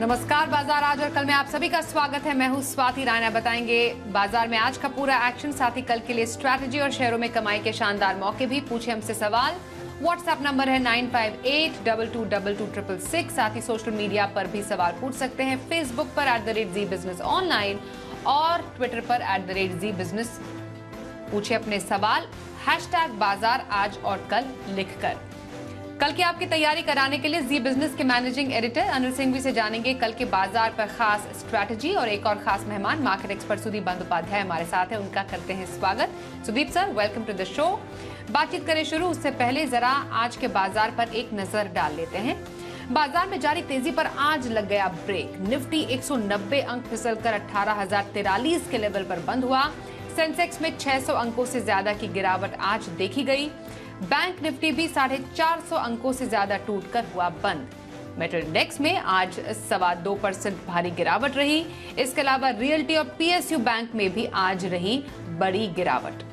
नमस्कार। बाजार आज और कल में आप सभी का स्वागत है। मैं हूं स्वाति राणा। बताएंगे बाजार में आज का पूरा एक्शन, साथ ही कल के लिए स्ट्रैटेजी और शेयरों में कमाई के शानदार मौके भी। पूछे हमसे सवाल। व्हाट्सएप नंबर है 9582222266। साथ ही सोशल मीडिया पर भी सवाल पूछ सकते हैं। फेसबुक पर @Zee Business Online और ट्विटर पर @Zee Business। पूछे अपने सवाल #बाजार आज और कल लिखकर। कल की आपकी तैयारी कराने के लिए जी बिजनेस के मैनेजिंग एडिटर अनिल सिंघवी से जानेंगे कल के बाजार पर खास स्ट्रैटेजी। और एक और खास मेहमान मार्केट एक्सपर्ट सुदीप बंदोपाध्याय हमारे साथ है, उनका करते हैं स्वागत। Sudeep sir, welcome to the show. बातचीत करें शुरू, उससे पहले जरा आज के बाजार पर एक नजर डाल लेते हैं। बाजार में जारी तेजी पर आज लग गया ब्रेक। निफ्टी 190 अंक फिसलकर 18,043 के लेवल पर बंद हुआ। सेंसेक्स में 600 अंकों से ज्यादा की गिरावट आज देखी गई। बैंक निफ्टी भी 450 अंकों से ज्यादा टूटकर हुआ बंद। मेटल इंडेक्स में आज 2.25% भारी गिरावट रही। इसके अलावा रियल्टी और पीएसयू बैंक में भी आज रही बड़ी गिरावट।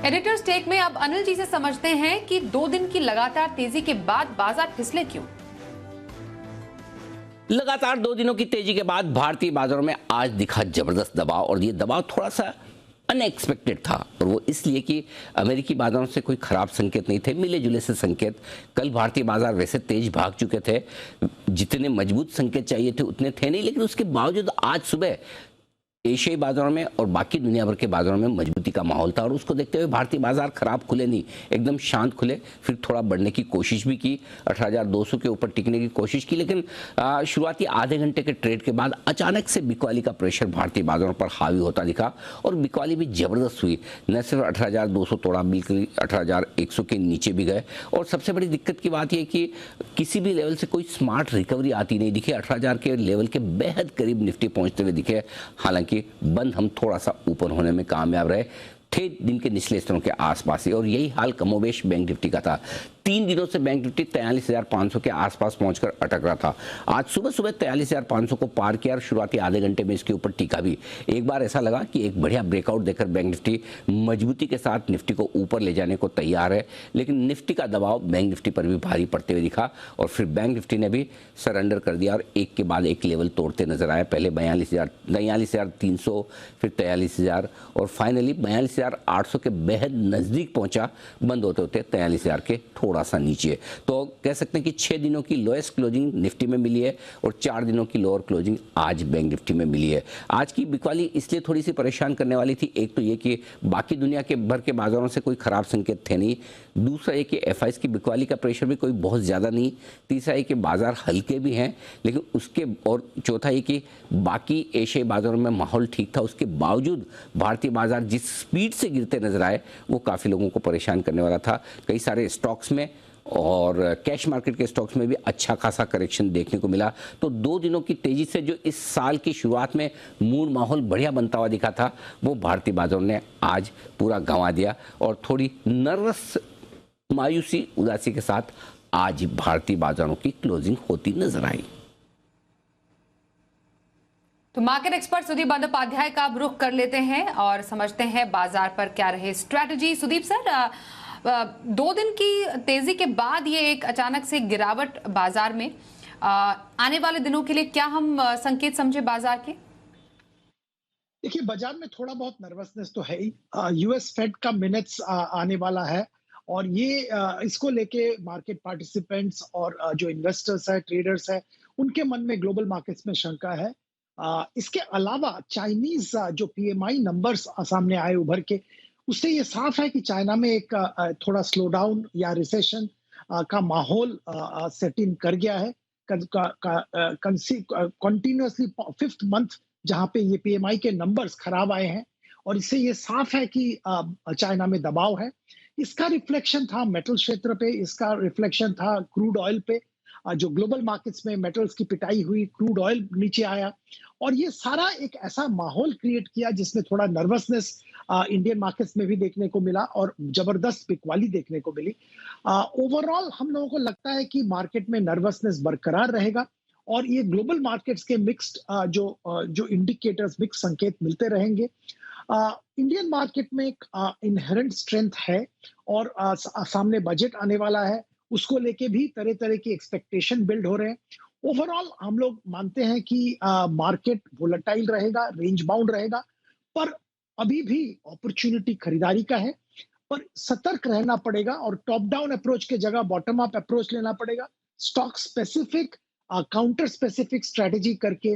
एडिटर्स टेक में अब अनिल जी से समझते हैं कि 2 दिन की लगातार तेजी के बाद बाजार फिसले क्यों। लगातार 2 दिनों की तेजी के बाद भारतीय बाजारों में आज दिखा जबरदस्त दबाव, और ये दबाव थोड़ा सा अनएक्सपेक्टेड था। और वो इसलिए कि अमेरिकी बाजारों से कोई खराब संकेत नहीं थे, मिले जुले से संकेत। कल भारतीय बाजार वैसे तेज भाग चुके थे, जितने मजबूत संकेत चाहिए थे उतने थे नहीं, लेकिन उसके बावजूद आज सुबह एशियाई बाजारों में और बाकी दुनिया भर के बाजारों में मजबूती का माहौल था। और उसको देखते हुए भारतीय बाजार खराब खुले नहीं, एकदम शांत खुले। फिर थोड़ा बढ़ने की कोशिश भी की, 18,200 के ऊपर टिकने की कोशिश की, लेकिन शुरुआती आधे घंटे के ट्रेड के बाद अचानक से बिकवाली का प्रेशर भारतीय बाजारों पर हावी होता दिखा। और बिकवाली भी जबरदस्त हुई, न सिर्फ 18,200 तोड़ा, बिल्कुल 18,100 के नीचे भी गए। और सबसे बड़ी दिक्कत की बात यह कि किसी भी लेवल से कोई स्मार्ट रिकवरी आती नहीं दिखी। 18,000 के लेवल के बेहद करीब निफ्टी पहुंचते हुए दिखे। हालांकि बंद हम थोड़ा सा ऊपर होने में कामयाब रहे, थे दिन के निचले स्तरों के आसपास ही। और यही हाल कमोबेश बैंक निफ्टी का था। 3 दिनों से बैंक निफ्टी 43,500 के आसपास पहुंचकर अटक रहा था। आज सुबह सुबह 43,500 को पार किया और शुरुआती आधे घंटे में इसके ऊपर टिका भी। एक बार ऐसा लगा कि एक बढ़िया ब्रेकआउट देकर बैंक निफ्टी मजबूती के साथ निफ्टी को ऊपर ले जाने को तैयार है, लेकिन निफ्टी का दबाव बैंक निफ्टी पर भी भारी पड़ते हुए दिखा। और फिर बैंक निफ्टी ने भी सरेंडर कर दिया और एक के बाद एक लेवल तोड़ते नजर आए। पहले 42,300, फिर 43,000 और फाइनली 42,800 के बेहद नजदीक पहुंचा, बंद होते होते 43,000 के थोड़ा सा नीचे। तो कह सकते हैं कि 6 दिनों की लोएस्ट क्लोजिंग निफ्टी में मिली है और 4 दिनों की लोअर क्लोजिंग आज बैंक निफ्टी में मिली है। आज की बिकवाली इसलिए थोड़ी सी परेशान करने वाली थी। एक तो ये कि बाकी दुनिया के भर के बाजारों से कोई खराब संकेत थे नहीं। दूसरा ये कि एफआईएस की बिकवाली का प्रेशर भी कोई बहुत ज़्यादा नहीं। तीसरा ये कि बाजार हल्के भी हैं, लेकिन उसके और चौथा ये कि बाकी एशियाई बाजारों में माहौल ठीक था। उसके बावजूद भारतीय बाजार जिस स्पीड से गिरते नजर आए वो काफ़ी लोगों को परेशान करने वाला था। कई सारे स्टॉक्स में और कैश मार्केट के स्टॉक्स में भी अच्छा खासा करेक्शन देखने को मिला। तो 2 दिनों की तेजी से जो इस साल की शुरुआत में मूड माहौल बढ़िया बनता हुआ दिखा था, वो भारतीय बाजारों ने आज पूरा गंवा दिया। और थोड़ी नर्वस, मायूसी, उदासी के साथ आज भारतीय बाजारों की क्लोजिंग होती नजर आई। तो मार्केट एक्सपर्ट सुदीप बंदोपाध्याय का अब रुख कर लेते हैं और समझते हैं बाजार पर क्या रहे स्ट्रैटेजी। सुदीप सर, 2 दिन की तेजी के बाद ये एक अचानक से गिरावट बाजार में, आने वाले दिनों के लिए क्या हम संकेत समझे बाजार के? देखिए, बाजार में थोड़ा बहुत नर्वसनेस तो है ही। यूएस फेड का मिनट्स आने वाला है और ये इसको लेके मार्केट पार्टिसिपेंट्स और जो इन्वेस्टर्स है, ट्रेडर्स है, उनके मन में ग्लोबल मार्केट्स में शंका है। इसके अलावा चाइनीज जो पीएमआई नंबर्स सामने आए उभर के, उससे ये साफ है कि चाइना में एक थोड़ा स्लो डाउन या रिसेशन का माहौल सेट इन कर गया है। कंटिन्यूअसली 5th मंथ जहां पे ये पीएमआई के नंबर्स खराब आए हैं, और इससे ये साफ है कि चाइना में दबाव है। इसका रिफ्लेक्शन था मेटल क्षेत्र पे, इसका रिफ्लेक्शन था क्रूड ऑयल पे। जो ग्लोबल मार्केट्स में मेटल्स की पिटाई हुई, क्रूड ऑयल नीचे आया, और ये सारा एक ऐसा माहौल क्रिएट किया जिसमें थोड़ा नर्वसनेस इंडियन मार्केट्स में भी देखने को मिला और जबरदस्त बिकवाली देखने को मिली। ओवरऑल हम लोगों को लगता है कि मार्केट में नर्वसनेस बरकरार रहेगा और ये ग्लोबल मार्केट्स के मिक्स्ड जो इंडिकेटर्स, मिक्स संकेत मिलते रहेंगे। इंडियन मार्केट में एक इनहेरेंट स्ट्रेंथ है और सामने बजट आने वाला है, उसको लेके भी तरह-तरह की एक्सपेक्टेशन बिल्ड हो रहे हैं। ओवरऑल हम लोग मानते हैं कि मार्केट वोलेटाइल रहेगा, रेंज बाउंड रहेगा, पर अभी भी अपॉर्चुनिटी खरीदारी का है, पर सतर्क रहना पड़ेगा और टॉप डाउन अप्रोच के जगह बॉटम अप अप्रोच लेना पड़ेगा। Stock specific, counter specific strategy करके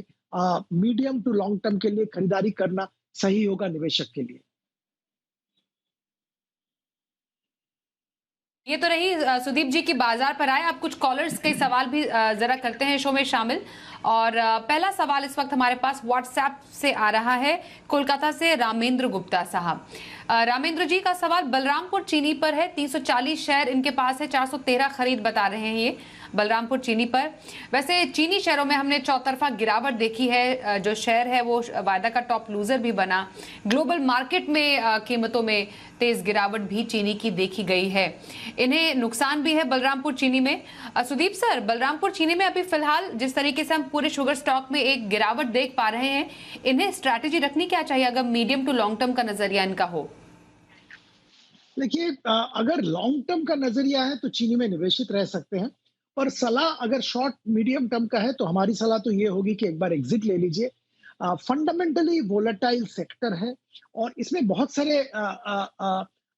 मीडियम टू लॉन्ग टर्म के लिए खरीदारी करना सही होगा निवेशक के लिए। ये तो रही सुदीप जी की बाजार पर आए। अब कुछ कॉलर्स के सवाल भी जरा करते हैं शो में शामिल। और पहला सवाल इस वक्त हमारे पास व्हाट्सएप से आ रहा है, कोलकाता से रामेंद्र गुप्ता साहब। रामेंद्र जी का सवाल बलरामपुर चीनी पर है। 340 शेयर इनके पास है, 413 खरीद बता रहे हैं ये बलरामपुर चीनी पर। वैसे चीनी शेयरों में हमने चौतरफा गिरावट देखी है, जो शेयर है वो वायदा का टॉप लूजर भी बना। ग्लोबल मार्केट में कीमतों में तेज गिरावट भी चीनी की देखी गई है। इन्हें नुकसान भी है बलरामपुर चीनी में। सुदीप सर, बलरामपुर चीनी में अभी फिलहाल जिस तरीके से हम पूरे शुगर स्टॉक में एक गिरावट देख पा रहे हैं, इन्हें स्ट्रैटेजी रखनी क्या चाहिए अगर मीडियम टू लॉन्ग टर्म का नजरिया इनका हो? देखिए, अगर लॉन्ग टर्म का नजरिया है तो चीनी में निवेशित रह सकते हैं, पर सलाह अगर शॉर्ट मीडियम टर्म का है तो हमारी सलाह तो ये होगी कि एक बार एग्जिट ले लीजिए। फंडामेंटली वोलेटाइल सेक्टर है और इसमें बहुत सारे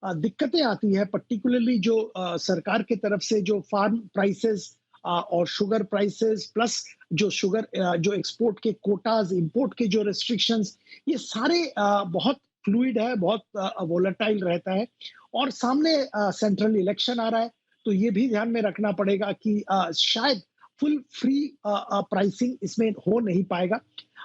दिक्कतें आती है, पर्टिकुलरली जो सरकार की तरफ से जो फार्म प्राइसेस और शुगर प्राइसेस प्लस जो शुगर जो एक्सपोर्ट के कोटाज, इंपोर्ट के जो रेस्ट्रिक्शंस, ये सारे बहुत फ्लूइड है, बहुत वोलेटाइल रहता है। और सामने सेंट्रल इलेक्शन आ रहा है, तो ये भी ध्यान में रखना पड़ेगा कि शायद फुल फ्री प्राइसिंग इसमें हो नहीं पाएगा।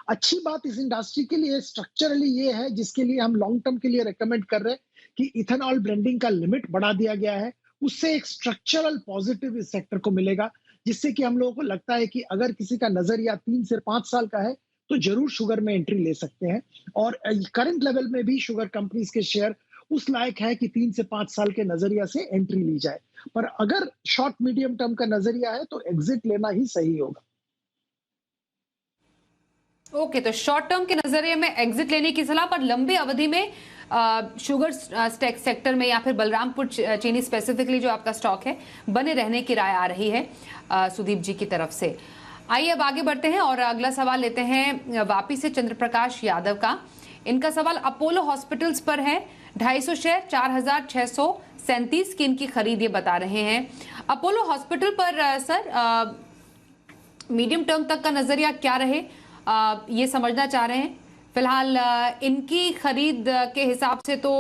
अच्छी बात इस इंडस्ट्री के लिए स्ट्रक्चरली ये है, जिसके लिए हम लॉन्ग टर्म के लिए रेकमेंड कर रहे हैं कि इथेनॉल ब्लेंडिंग का लिमिट बढ़ा दिया गया है। उससे एक स्ट्रक्चरल पॉजिटिव इस सेक्टर को मिलेगा, जिससे कि हम लोगों को लगता है कि अगर किसी का नजरिया 3 से 5 साल का है तो जरूर शुगर में एंट्री ले सकते हैं। और करंट लेवल में भी शुगर कंपनीज के शेयर उस लायक है कि 3 से 5 साल के नजरिया से एंट्री ली जाए। पर अगर शॉर्ट मीडियम टर्म का नजरिया है तो एग्जिट लेना ही सही होगा। ओके, तो शॉर्ट टर्म के नजरिए में एग्जिट लेने की सलाह, पर लंबी अवधि में शुगर सेक्टर में या फिर बलरामपुर चीनी स्पेसिफिकली जो आपका स्टॉक है, बने रहने की राय आ रही है सुदीप जी की तरफ से। आइए अब आगे बढ़ते हैं और अगला सवाल लेते हैं वापी से चंद्रप्रकाश यादव का। इनका सवाल अपोलो हॉस्पिटल्स पर है। 250 शेयर 4,637 की इनकी खरीद ये बता रहे हैं। अपोलो हॉस्पिटल पर सर मीडियम टर्म तक का नजरिया क्या रहे, ये समझना चाह रहे हैं। फिलहाल इनकी खरीद के हिसाब से तो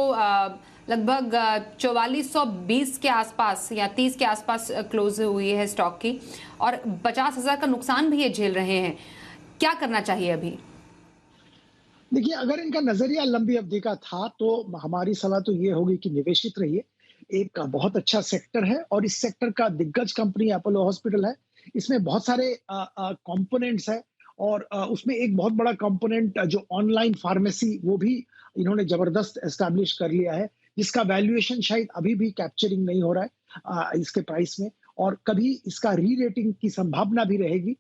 लगभग 4420 के आसपास या 30 के आसपास क्लोज हुई है स्टॉक की, और 50,000 का नुकसान भी ये झेल रहे हैं। क्या करना चाहिए अभी? देखिए, अगर इनका नजरिया लंबी अवधि का था तो हमारी सलाह तो ये होगी कि निवेशित रहिए। एक बहुत अच्छा सेक्टर है और इस सेक्टर का दिग्गज कंपनी अपोलो हॉस्पिटल है। इसमें बहुत सारे कंपोनेंट्स है और उसमें एक बहुत बड़ा कंपोनेंट जो ऑनलाइन फार्मेसी, वो भी इन्होंने जबरदस्त एस्टैब्लिश कर लिया है, जिसका वैल्यूएशन शायद अभी भी कैप्चरिंग नहीं हो रहा है इसके प्राइस में, और कभी इसका री रेटिंग की संभावना भी रहेगी।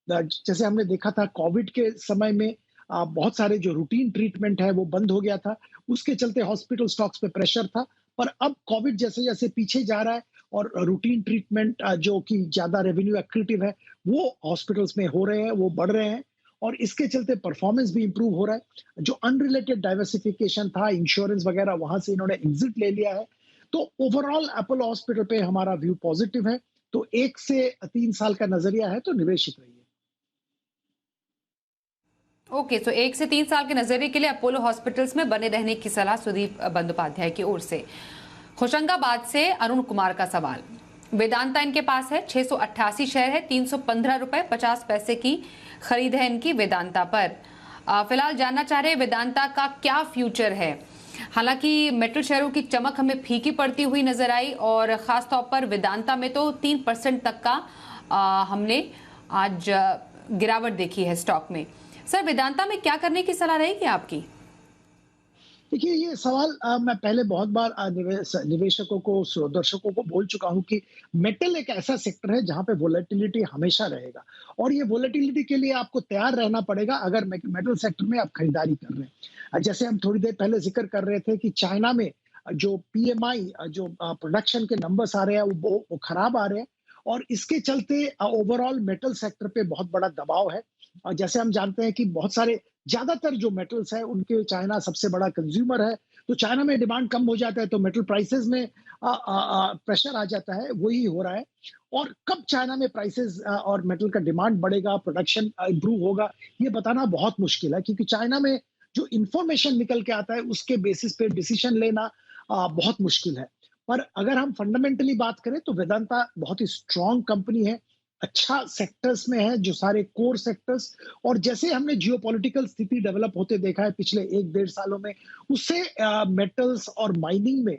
जैसे हमने देखा था कोविड के समय में बहुत सारे जो रूटीन ट्रीटमेंट है वो बंद हो गया था, उसके चलते हॉस्पिटल स्टॉक्स पे प्रेशर था। पर अब कोविड जैसे जैसे पीछे जा रहा है और रूटीन ट्रीटमेंट जो कि ज्यादा रेवेन्यू एक्टिव है वो हॉस्पिटल्स में हो रहे हैं, वो बढ़ रहे हैं, और इसके चलते परफॉर्मेंस भी इंप्रूव हो रहा है। जो अनरिलेटेड डाइवर्सिफिकेशन था, इंश्योरेंस वगैरह, वहां से इन्होंने एग्जिट ले लिया है। तो ओवरऑल अपोलो हॉस्पिटल पे हमारा व्यू पॉजिटिव है। तो 1 से 3 साल का नजरिया है तो निवेशित रहिए। ओके, तो 1 से 3 साल के नजरिए के लिए अपोलो हॉस्पिटल्स में बने रहने की सलाह सुदीप बंदोपाध्याय की ओर से। होशंगाबाद से अरुण कुमार का सवाल, वेदांता इनके पास है। 688 शेयर है, 315 रुपए 50 पैसे की खरीद है इनकी वेदांता पर। फिलहाल जानना चाह रहे हैं वेदांता का क्या फ्यूचर है। हालांकि मेटल शेयरों की चमक हमें फीकी पड़ती हुई नजर आई, और खासतौर पर वेदांता में तो 3% तक का हमने आज गिरावट देखी है स्टॉक में। सर, वेदांता में क्या करने की सलाह रहेगी आपकी? देखिए, ये सवाल मैं पहले बहुत बार निवेशकों को, दर्शकों को बोल चुका हूँ कि मेटल एक ऐसा सेक्टर है जहाँ पे वोलेटिलिटी हमेशा रहेगा और ये वोलेटिलिटी के लिए आपको तैयार रहना पड़ेगा अगर मेटल सेक्टर में आप खरीदारी कर रहे हैं। जैसे हम थोड़ी देर पहले ज़िक्र कर रहे थे कि चाइना में जो पीएमआई जो प्रोडक्शन के नंबर्स आ रहे हैं वो खराब आ रहे हैं और इसके चलते ओवरऑल मेटल सेक्टर पे बहुत बड़ा दबाव है। और जैसे हम जानते हैं कि बहुत सारे ज्यादातर जो मेटल्स है उनके चाइना सबसे बड़ा कंज्यूमर है, तो चाइना में डिमांड कम हो जाता है तो मेटल प्राइसेस में प्रेशर आ जाता है, वही हो रहा है। और कब चाइना में प्राइसेस और मेटल का डिमांड बढ़ेगा, प्रोडक्शन इंप्रूव होगा, ये बताना बहुत मुश्किल है क्योंकि चाइना में जो इंफॉर्मेशन निकल के आता है उसके बेसिस पे डिसीजन लेना बहुत मुश्किल है। पर अगर हम फंडामेंटली बात करें तो वेदांता बहुत ही स्ट्रॉन्ग कंपनी है, अच्छा सेक्टर्स में है, जो सारे कोर सेक्टर्स और जैसे हमने जियोपॉलिटिकल स्थिति डेवलप होते देखा है पिछले 1 डेढ़ सालों में, उससे मेटल्स और माइनिंग में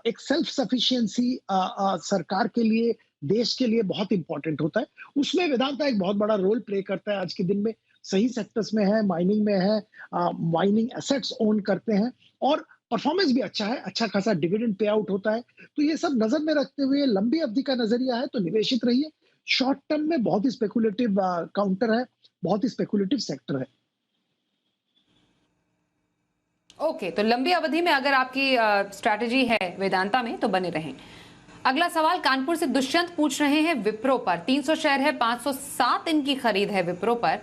एक सेल्फ सफिशिएंसी सरकार के लिए, देश के लिए बहुत इंपॉर्टेंट होता है। उसमें वेदांता एक बहुत बड़ा रोल प्ले करता है आज के दिन में। सही सेक्टर्स में है, माइनिंग में है, माइनिंग एसेट्स ओन करते हैं और परफॉर्मेंस भी अच्छा है, अच्छा खासा डिविडेंड पे आउट होता है। तो ये सब नजर में रखते हुए लंबी अवधि का नजरिया है तो निवेशित रहिए। शॉर्ट टर्म में बहुत ही स्पेकुलेटिव काउंटर है, बहुत ही स्पेकुलेटिव सेक्टर है। ओके, तो लंबी अवधि में अगर आपकी स्ट्रैटेजी है वेदांता में तो बने रहें। अगला सवाल कानपुर से दुष्यंत पूछ रहे हैं विप्रो पर। 300 शेयर है, 507 इनकी खरीद है विप्रो पर।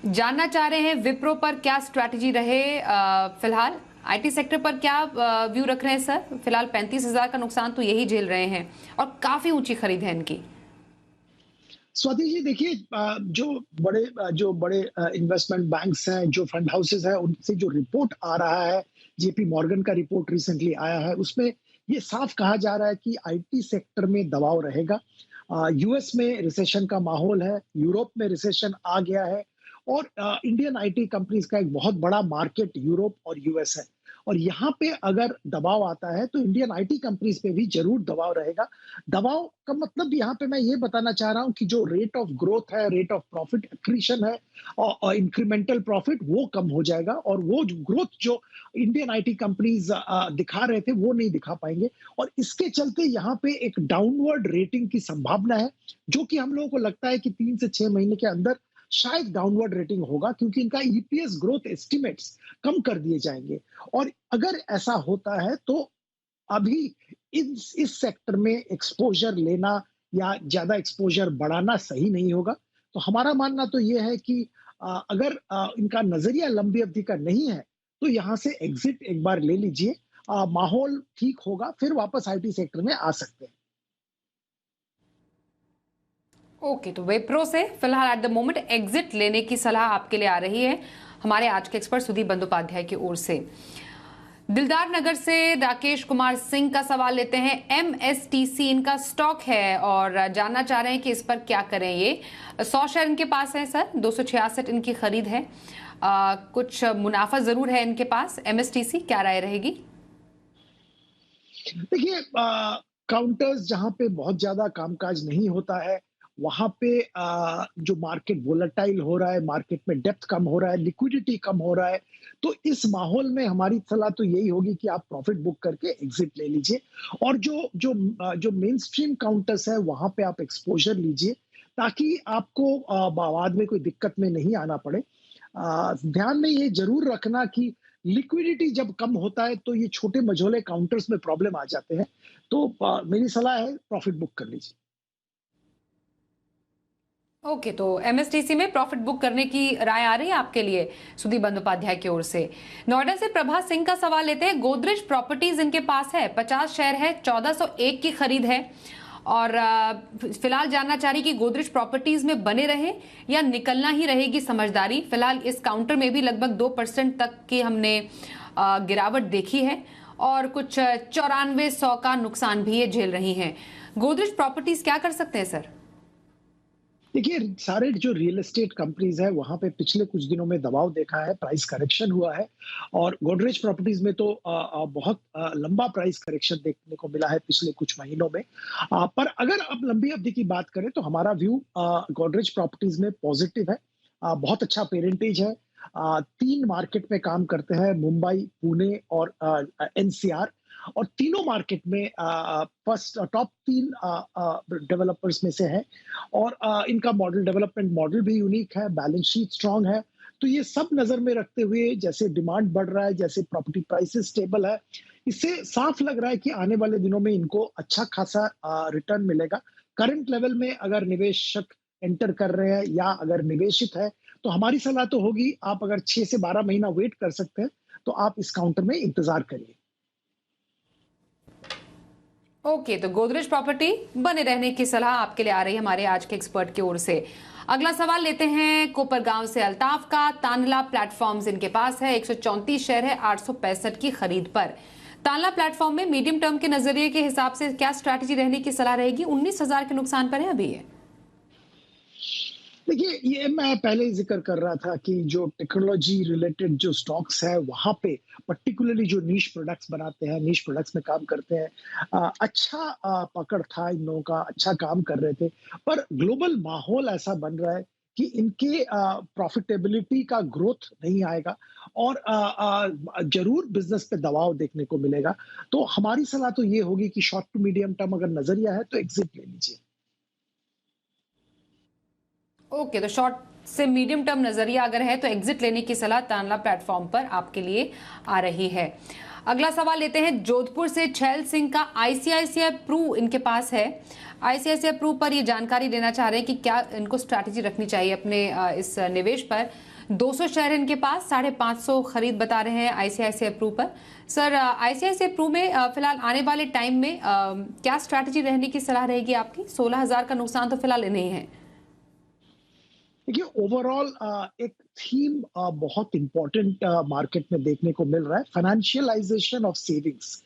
जानना चाह रहे हैं विप्रो पर क्या स्ट्रैटेजी रहे फिलहाल, आईटी सेक्टर पर क्या व्यू रख रहे हैं सर? फिलहाल 35,000 का नुकसान तो यही झेल रहे हैं और काफी ऊंची खरीद है इनकी। स्वाति जी देखिए, जो बड़े इन्वेस्टमेंट बैंक्स हैं, जो फंड हाउसेस हैं, उनसे जो रिपोर्ट आ रहा है, जेपी मॉर्गन का रिपोर्ट रिसेंटली आया है, उसमें ये साफ कहा जा रहा है कि आईटी सेक्टर में दबाव रहेगा। यूएस में रिसेशन का माहौल है, यूरोप में रिसेशन आ गया है और इंडियन आईटी कंपनीज का एक बहुत बड़ा मार्केट यूरोप और यूएस है और यहाँ पे अगर दबाव आता है तो इंडियन आईटी कंपनीज पे भी जरूर दबाव रहेगा। दबाव का मतलब यहाँ पे मैं ये बताना चाह रहा हूँ कि जो रेट ऑफ ग्रोथ है, रेट ऑफ प्रॉफिट एक्रीशन है और इंक्रीमेंटल प्रॉफिट वो कम हो जाएगा और वो ग्रोथ जो इंडियन आईटी कंपनीज दिखा रहे थे वो नहीं दिखा पाएंगे और इसके चलते यहाँ पे एक डाउनवर्ड रेटिंग की संभावना है, जो कि हम लोगों को लगता है कि 3 से 6 महीने के अंदर शायद डाउनवर्ड रेटिंग होगा क्योंकि इनका ईपीएस ग्रोथ एस्टिमेट्स कम कर दिए जाएंगे। और अगर ऐसा होता है तो अभी इस सेक्टर में एक्सपोजर लेना या ज्यादा एक्सपोजर बढ़ाना सही नहीं होगा। तो हमारा मानना तो ये है कि अगर इनका नजरिया लंबी अवधि का नहीं है तो यहाँ से एग्जिट एक बार ले लीजिए, माहौल ठीक होगा फिर वापस आईटी सेक्टर में आ सकते हैं। ओके, तो विप्रो से फिलहाल एट द मोमेंट एग्जिट लेने की सलाह आपके लिए आ रही है हमारे आज के एक्सपर्ट सुदीप बंदोपाध्याय की ओर से। दिलदार नगर से राकेश कुमार सिंह का सवाल लेते हैं। एमएसटीसी इनका स्टॉक है और जानना चाह रहे हैं कि इस पर क्या करें। ये 100 शेयर इनके पास है सर, 266 इनकी खरीद है, कुछ मुनाफा जरूर है इनके पास। एमएसटीसी क्या राय रहेगी? देखिए, काउंटर्स जहां पे बहुत ज्यादा कामकाज नहीं होता है वहां पे जो मार्केट वोलेटाइल हो रहा है, मार्केट में डेप्थ कम हो रहा है, लिक्विडिटी कम हो रहा है, तो इस माहौल में हमारी सलाह तो यही होगी कि आप प्रॉफिट बुक करके एग्जिट ले लीजिए और जो मेन स्ट्रीम काउंटर्स है वहां पे आप एक्सपोजर लीजिए ताकि आपको बाद में कोई दिक्कत में नहीं आना पड़े। ध्यान में ये जरूर रखना कि लिक्विडिटी जब कम होता है तो ये छोटे मझोले काउंटर्स में प्रॉब्लम आ जाते हैं, तो मेरी सलाह है प्रॉफिट बुक कर लीजिए। ओके, तो एमएसटीसी में प्रॉफिट बुक करने की राय आ रही है आपके लिए सुदीप बंदोपाध्याय की ओर से। नोएडा से प्रभा सिंह का सवाल लेते हैं। गोदरेज प्रॉपर्टीज इनके पास है, 50 शेयर है, 1401 की खरीद है और फिलहाल जानना चाह रही कि गोदरेज प्रॉपर्टीज में बने रहे या निकलना ही रहेगी समझदारी। फिलहाल इस काउंटर में भी लगभग 2% तक की हमने गिरावट देखी है और कुछ 9400 का नुकसान भी ये झेल रही हैं। गोदरेज प्रॉपर्टीज क्या कर सकते हैं सर? देखिए, सारे जो रियल एस्टेट कंपनीज है वहां पे पिछले कुछ दिनों में दबाव देखा है, प्राइस करेक्शन हुआ है और गोदरेज प्रॉपर्टीज में तो बहुत लंबा प्राइस करेक्शन देखने को मिला है पिछले कुछ महीनों में। पर अगर अब लंबी अवधि की बात करें तो हमारा व्यू गोदरेज प्रॉपर्टीज में पॉजिटिव है। बहुत अच्छा पेरेंटेज है, 3 मार्केट में काम करते हैं, मुंबई, पुणे और एनसीआर, और तीनों मार्केट में फर्स्ट टॉप 3 डेवलपर्स में से है। और इनका मॉडल डेवलपमेंट मॉडल भी यूनिक है, बैलेंस शीट स्ट्रांग है। तो ये सब नजर में रखते हुए, जैसे डिमांड बढ़ रहा है, जैसे प्रॉपर्टी प्राइसेस स्टेबल है, इससे साफ लग रहा है कि आने वाले दिनों में इनको अच्छा खासा रिटर्न मिलेगा। करंट लेवल में अगर निवेशक एंटर कर रहे हैं या अगर निवेशित है, तो हमारी सलाह तो होगी, आप अगर 6 से 12 महीना वेट कर सकते हैं, तो आप इस काउंटर में इंतजार करिए। ओके, तो गोदरेज प्रॉपर्टी बने रहने की सलाह आपके लिए आ रही है हमारे आज के एक्सपर्ट की ओर से। अगला सवाल लेते हैं कोपरगांव से अल्ताफ का। तानला प्लेटफॉर्म्स इनके पास है, 134 शेयर है 865 की खरीद पर। तानला प्लेटफॉर्म में मीडियम टर्म के नजरिए के हिसाब से क्या स्ट्रैटेजी रहने की सलाह रहेगी? 19,000 के नुकसान पर है अभी ये। देखिए, ये मैं पहले ही ज़िक्र कर रहा था कि जो टेक्नोलॉजी रिलेटेड जो स्टॉक्स है, वहाँ पे पर्टिकुलरली जो नीश प्रोडक्ट्स बनाते हैं, नीश प्रोडक्ट्स में काम करते हैं, अच्छा पकड़ था इन लोगों का, अच्छा काम कर रहे थे। पर ग्लोबल माहौल ऐसा बन रहा है कि इनके प्रॉफिटेबिलिटी का ग्रोथ नहीं आएगा, और ज़रूर बिज़नेस पे दबाव देखने को मिलेगा। तो हमारी सलाह तो ये होगी कि शॉर्ट टू मीडियम टर्म अगर नज़रिया है, तो एग्ज़िट ले लीजिए। ओके, तो शॉर्ट से मीडियम टर्म नजरिया अगर है तो एग्जिट लेने की सलाह तानला प्लेटफॉर्म पर आपके लिए आ रही है। अगला सवाल लेते हैं जोधपुर से छैल सिंह का। आईसीआईसीआई प्रू इनके पास है। आईसीआईसीआई प्रू पर ये जानकारी लेना चाह रहे हैं कि क्या इनको स्ट्रैटेजी रखनी चाहिए अपने इस निवेश पर। 200 शेयर इनके पास, 550 खरीद बता रहे हैं आईसीआईसीआई प्रू पर। सर, आईसीआईसीआई प्रू में फिलहाल आने वाले टाइम में क्या स्ट्रैटेजी रहने की सलाह रहेगी आपकी? 16,000 का नुकसान तो फिलहाल नहीं है। देखिए, ओवरऑल एक थीम बहुत इंपॉर्टेंट मार्केट में देखने को मिल रहा है, फाइनेंशियलाइजेशन ऑफ सेविंग्स।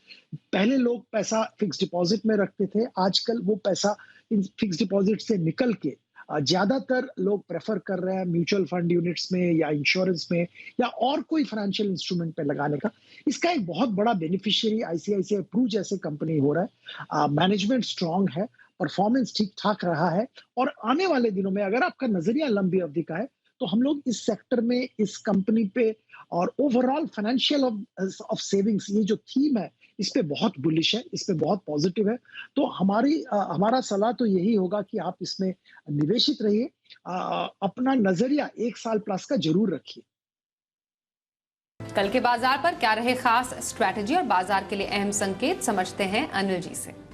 पहले लोग पैसा फिक्स डिपॉजिट में रखते थे, आजकल वो पैसा इन फिक्स डिपॉजिट से निकल के ज्यादातर लोग प्रेफर कर रहे हैं म्यूचुअल फंड यूनिट्स में या इंश्योरेंस में या और कोई फाइनेंशियल इंस्ट्रूमेंट पे लगाने का। इसका एक बहुत बड़ा बेनिफिशियरी आईसीआईसीआई प्रू जैसे कंपनी हो रहा है। मैनेजमेंट स्ट्रांग है, परफॉर्मेंस ठीक ठाक रहा है, और आने वाले दिनों में अगर आपका नजरिया लंबी अवधि का है, तो हम लोग इस सेक्टर में, इस कंपनी पे और ओवरऑल फाइनेंशियल ऑफ सेविंग्स, ये जो थीम है, इस पे बहुत बुलिश है, इस पे बहुत पॉजिटिव है। तो हमारा सलाह तो यही होगा कि आप इसमें निवेशित रहिए, अपना नजरिया 1 साल प्लस का जरूर रखिए। कल के बाजार पर क्या रहे खास स्ट्रैटेजी और बाजार के लिए अहम संकेत, समझते हैं अनिल जी से।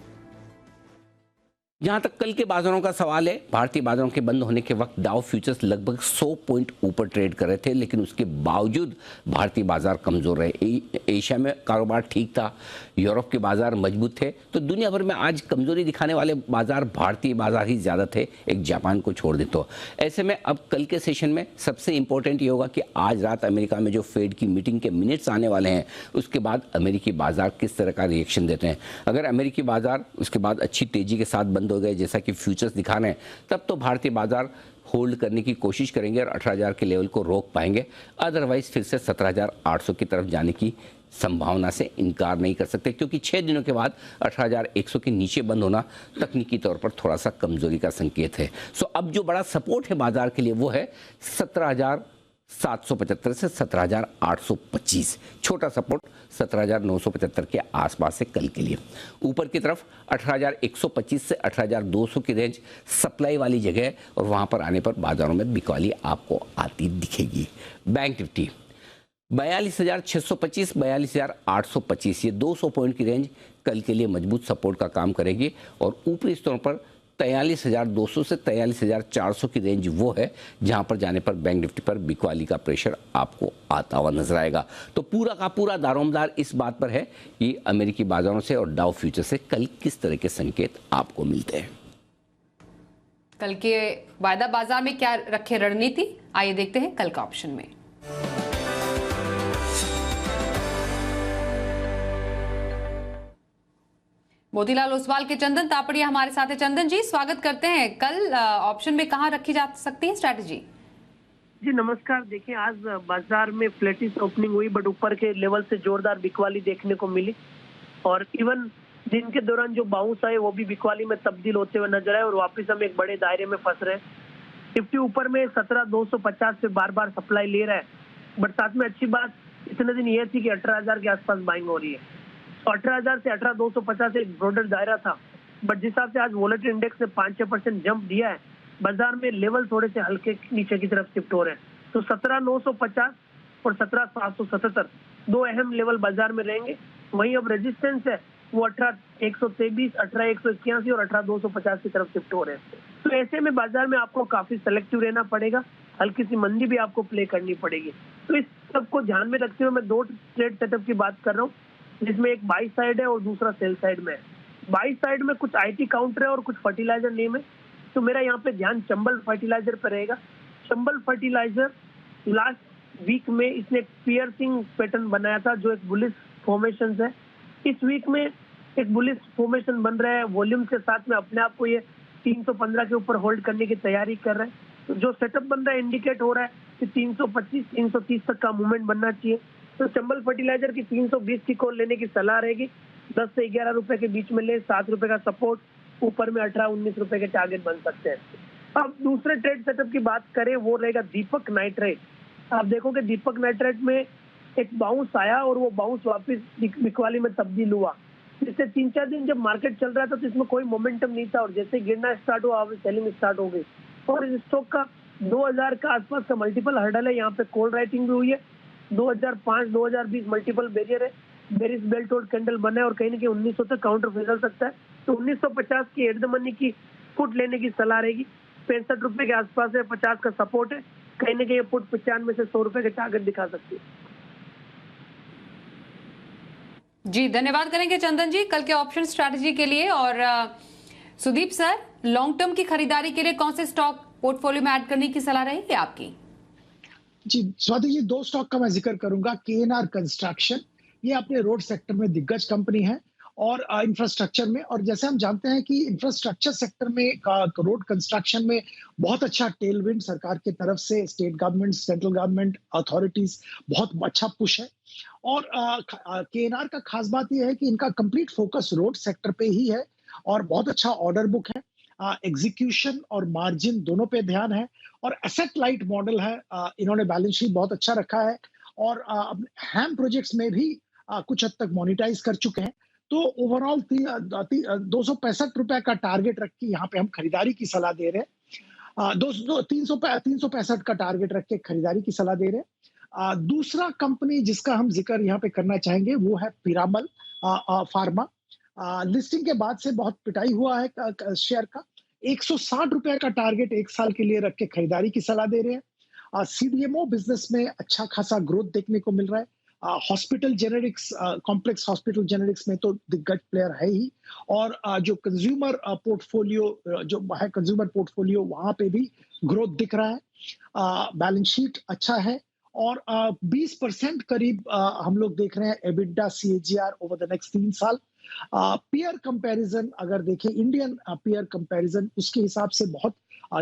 जहां तक कल के बाजारों का सवाल है, भारतीय बाजारों के बंद होने के वक्त डाउ फ्यूचर्स लगभग 100 पॉइंट ऊपर ट्रेड कर रहे थे, लेकिन उसके बावजूद भारतीय बाजार कमजोर रहे। एशिया में कारोबार ठीक था, यूरोप के बाजार मजबूत थे, तो दुनिया भर में आज कमजोरी दिखाने वाले बाजार भारतीय बाजार ही ज्यादा थे, एक जापान को छोड़ दे तो। ऐसे में अब कल के सेशन में सबसे इंपॉर्टेंट ये होगा कि आज रात अमेरिका में जो फेड की मीटिंग के मिनट्स आने वाले हैं, उसके बाद अमेरिकी बाजार किस तरह का रिएक्शन देते हैं। अगर अमेरिकी बाजार उसके बाद अच्छी तेजी के साथ बंद हो गए, जैसा कि फ्यूचर्स दिखा रहे हैं, तब तो भारतीय बाजार होल्ड करने की कोशिश करेंगे और 18,000 के लेवल को रोक पाएंगे। अदरवाइज फिर से 17,800 की तरफ जाने की संभावना से इनकार नहीं कर सकते, क्योंकि 6 दिनों के बाद 18,100 के नीचे बंद होना तकनीकी तौर पर थोड़ा सा कमजोरी का संकेत है। सो अब जो बड़ा सपोर्ट है बाजार के लिए वो है 17,775 से 17,825। छोटा सपोर्ट 17,975 के आसपास है कल के लिए। ऊपर की तरफ 18,125 से 18,200 की रेंज सप्लाई वाली जगह है, और वहां पर आने पर बाजारों में बिकवाली आपको आती दिखेगी। बैंक निफ्टी 42,625, 42,825, ये 200 पॉइंट की रेंज कल के लिए मजबूत सपोर्ट का काम करेगी, और ऊपरी स्तरों पर 43,200 से 43,400 की रेंज वो है जहां पर जाने पर बैंक निफ्टी पर बिकवाली का प्रेशर आपको आता हुआ नजर आएगा। तो पूरा का पूरा दारोमदार इस बात पर है कि अमेरिकी बाजारों से और डाउ फ्यूचर से कल किस तरह के संकेत आपको मिलते हैं। कल के वायदा बाजार में क्या रखे रणनीति, आइए देखते हैं कल का ऑप्शन में। मोतीलाल ओसवाल के चंदन तापड़िया हमारे साथ है। चंदन जी, स्वागत करते हैं। कल ऑप्शन में कहां रखी जा सकती है स्ट्रैटेजी? जी नमस्कार। देखिए, आज बाजार में फ्लैटिश ओपनिंग हुई, बट ऊपर के लेवल से जोरदार बिकवाली देखने को मिली, और इवन दिन के दौरान जो बाउंस आए वो भी बिकवाली में तब्दील होते हुए नजर आए, और वापस हम एक बड़े दायरे में फंस रहे हैं। निफ्टी ऊपर में 17,250 से बार बार सप्लाई ले रहा है, बट साथ में अच्छी बात इतने दिन ये थी कि 18,000 के आसपास बाइंग हो रही है। तो 18,000 से 18,250 एक ब्रॉडर दायरा था, बट जिस हिसाब से आज वॉलेटिल इंडेक्स ने 5-6% जंप दिया है, बाजार में लेवल थोड़े से हल्के नीचे की तरफ शिफ्ट हो रहे हैं। तो 17,950 और 17,777 दो अहम लेवल बाजार में रहेंगे। वहीं अब रेजिस्टेंस है वो 18,123, 18,181 और 18,250 की तरफ शिफ्ट हो रहे हैं। तो ऐसे में बाजार में आपको काफी सेलेक्टिव रहना पड़ेगा, हल्की सी मंदी भी आपको प्ले करनी पड़ेगी। तो इस सबको ध्यान में रखते हुए मैं 2 ट्रेड सेटअप की बात कर रहा हूँ, जिसमें एक बाई साइड है और दूसरा सेल साइड में है। बाई साइड में कुछ आईटी काउंटर है और कुछ फर्टिलाइजर नेम है। तो मेरा यहाँ पे ध्यान चंबल फर्टिलाइजर पर रहेगा। चंबल फर्टिलाइजर लास्ट वीक में इसने एक पियर्सिंग पैटर्न बनाया था जो एक बुलिश फॉर्मेशन है। इस वीक में एक बुलिश फॉर्मेशन बन रहा है, वॉल्यूम के साथ में अपने आप को ये 315 के ऊपर होल्ड करने की तैयारी कर रहा है। तो जो सेटअप बन रहा है इंडिकेट हो रहा है कि 325-330 तक का मूवमेंट बनना चाहिए। तो चंबल फर्टिलाइजर की 320 की कॉल लेने की सलाह रहेगी। 10 से 11 रुपए के बीच में ले, 7 रुपए का सपोर्ट, ऊपर में 18-19 रुपए के टारगेट बन सकते हैं। अब दूसरे ट्रेड सेटअप की बात करें, वो रहेगा दीपक नाइट्रेट। आप देखोगे दीपक नाइट्रेट में एक बाउंस आया और वो बाउंस वापस बिकवाली में तब्दील हुआ। इससे 3-4 दिन जब मार्केट चल रहा था तो इसमें कोई मोमेंटम नहीं था, और जैसे गिरना स्टार्ट हुआ सेलिंग स्टार्ट हो गई। और इस स्टॉक का 2000 का आसपास का मल्टीपल हर्डल है, यहाँ पे कॉल राइटिंग भी हुई है। 2005-2020 मल्टीपल बैरियर है, बेरिस बेल्ट और कैंडल बना है और कहीं ना कहीं 1900 तक काउंटर फिसल सकता है। तो 1950 की एट द मनी की पुट लेने की सलाह रहेगी। 65 रुपए के आसपास है, 50 का सपोर्ट है, कहीं ना कहीं पुट 95 से 100 रुपए के टारगेट दिखा सकती है। जी धन्यवाद करेंगे चंदन जी कल के ऑप्शन स्ट्रैटेजी के लिए। और सुदीप सर, लॉन्ग टर्म की खरीदारी के लिए कौन से स्टॉक पोर्टफोलियो में ऐड करने की सलाह रहेगी आपकी? जी स्वाति जी, 2 स्टॉक का मैं जिक्र करूंगा। KNR कंस्ट्रक्शन, ये अपने रोड सेक्टर में दिग्गज कंपनी है, और इंफ्रास्ट्रक्चर में, और जैसे हम जानते हैं कि इंफ्रास्ट्रक्चर सेक्टर में रोड कंस्ट्रक्शन में बहुत अच्छा टेलविंड सरकार की तरफ से, state government, central government authorities बहुत अच्छा पुश है। और KNR का खास बात यह है कि इनका कंप्लीट फोकस रोड सेक्टर पे ही है और बहुत अच्छा ऑर्डर बुक है। एग्जीक्यूशन और मार्जिन दोनों पे ध्यान है, और एसेट लाइट मॉडल है। इन्होंने बैलेंस शीट बहुत अच्छा रखा है, और हैम प्रोजेक्ट्स में भी कुछ हद तक मोनिटाइज कर चुके हैं। तो ओवरऑल 265 रुपए का टारगेट रख के यहाँ पे हम खरीदारी की सलाह दे रहे हैं। 365 का टारगेट रख के खरीदारी की सलाह दे रहे हैं। दूसरा कंपनी जिसका हम जिक्र यहाँ पे करना चाहेंगे वो है पिरामल फार्मा। लिस्टिंग के बाद से बहुत पिटाई हुआ है शेयर का। 160 रुपए का टारगेट 1 साल के लिए रख के खरीदारी की सलाह दे रहे हैं। CDMO बिजनेस में अच्छा खासा ग्रोथ देखने को मिल रहा है। Hospital generics, complex hospital generics में तो दिग्गज प्लेयर है ही, और जो कंज्यूमर पोर्टफोलियो जो है, कंज्यूमर पोर्टफोलियो, वहां पे भी ग्रोथ दिख रहा है। बैलेंस शीट अच्छा है, और 20% करीब हम लोग देख रहे हैं EBITDA CAGR over the next 3 साल। पीयर कंपैरिजन अगर देखें, इंडियन पीयर कंपैरिजन, उसके हिसाब से बहुत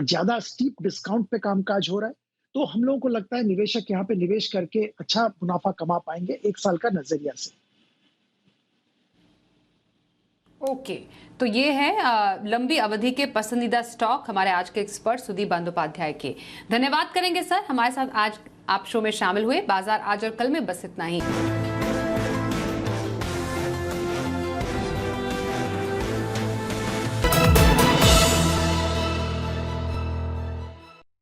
ज्यादा स्टीप डिस्काउंट पे कामकाज हो रहा है। तो हम लोगों को लगता है निवेशक यहाँ पे निवेश करके अच्छा मुनाफा कमा पाएंगे 1 साल का नजरिया से। ओके, तो ये है लंबी अवधि के पसंदीदा स्टॉक हमारे आज के एक्सपर्ट सुदीप बंदोपाध्याय के। धन्यवाद करेंगे सर, हमारे साथ आज आप शो में शामिल हुए। बाजार आज और कल में बस इतना ही।